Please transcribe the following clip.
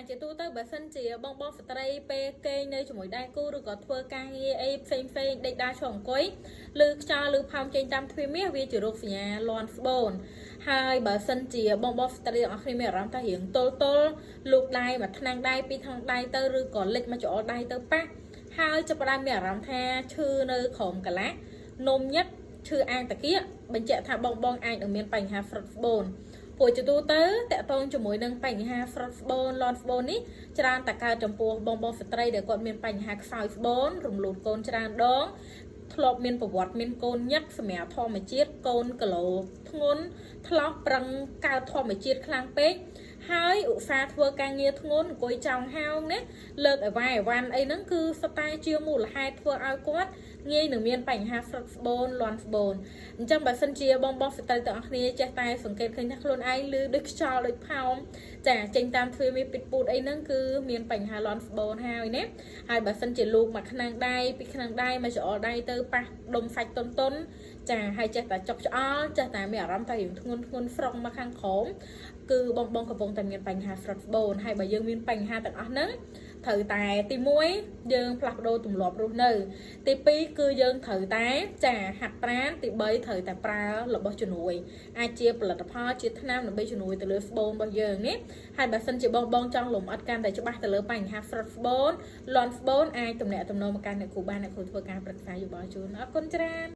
ជាទូទៅបើសិនជាបងស្ត្រីពេលគេនៅជាមួយដៃគូឬក៏ធ្វើការងារអីផ្សេងដេកដើរឆ្លងអង្គុយឬខ្យល់ឬផោមចេញតាមទ្វារមាសវាជារោគសញ្ញាលាន់ស្បូនហើយបើសិនជាបងស្ត្រីទាំងអស់គ្នាមានអារម្មណ៍ថារៀងទល់លោកដៃមួយថ្នាំងដៃពីរថ្នាំងដៃទៅឬក៏លិចមកច្អល់ដៃទៅប៉ះហើយចាប់ផ្ដើមមានអារម្មណ៍ថាឈឺនៅក្រោមកន្លះនំញឹកឈឺអាងតាគៀកបញ្ជាក់ថាបងអាចនឹងមានបញ្ហាហ្វ្រុតស្បូនពួកជាទូទៅតកតងជាមួយនឹងបញ្ហាហ្វ្រុតស្បូនលន់ស្បូននេះច្រើនតែកើតចំពោះបងស្ត្រីដែលគាត់មានបញ្ហាខ្សោយស្បូនរំលោភកូនច្រើនដងធ្លាប់មានប្រវត្តិមានកូនញឹកសម្រាប់ធម្មជាតិកូនគីឡូធ្ងន់ថ្លោះប្រឹងកើតធម្មជាតិខ្លាំងពេកហើយឧស្សាហ៍ធ្វើការងារធ្ងន់អង្គុយចောင်းហោងណាលើកអីវ៉ាន់អីហ្នឹងគឺសតែជាមូលហេតុធ្វើឲ្យគាត់ងាយនឹងមានបញ្ហាហ្វ្រុតស្បូនលាន់ស្បូនអញ្ចឹងបើសិនជាបងស្ត្រីទាំងអស់គ្នាចេះតែសង្កេតឃើញថាខ្លួនឯងឬដូចខ្យល់ដូចផោមចាចេញតាមទ្វារមានពិតពូតអីហ្នឹងគឺមានបញ្ហាលាន់ស្បូនហើយណាហើយបើសិនជាលោកមកខ្នងដៃពីខ្នងដៃមកច្អល់ដៃទៅប៉ះដុំសាច់តុនចាហើយចេះតែចុកឆ្អល់ចេះតែមានអារម្មណ៍ថារៀងធ្ងន់ហ្វ្រុងមកខាងក្រោមគឺបងកំពុងតែមានបញ្ហាហ្វ្រុតស្បូនហើយបើយើងមានបញ្ហាទាំងអស់ហ្នឹងត្រូវតែទី1យើងផ្លាស់ប្ដូរទម្លាប់រស់នៅទី2គឺយើងត្រូវតែចាហាត់ប្រាណទី3ត្រូវតែប្រើរបស់ជំនួយអាចជាផលិតផលជាថ្នាំដើម្បីជំនួយទៅលើស្បូនរបស់យើងនេះហើយបើសិនជាបងចង់លំអិតកាន់តែច្បាស់ទៅលើបញ្ហាហ្វ្រុតស្បូនលាន់ស្បូនអាចទំនាក់ទំនងមកកាន់អ្នកគ្រូបានអ្នកគ្រូធ្វើការប្រឹក្សាយោបល់ជូនអរគុណច្រើន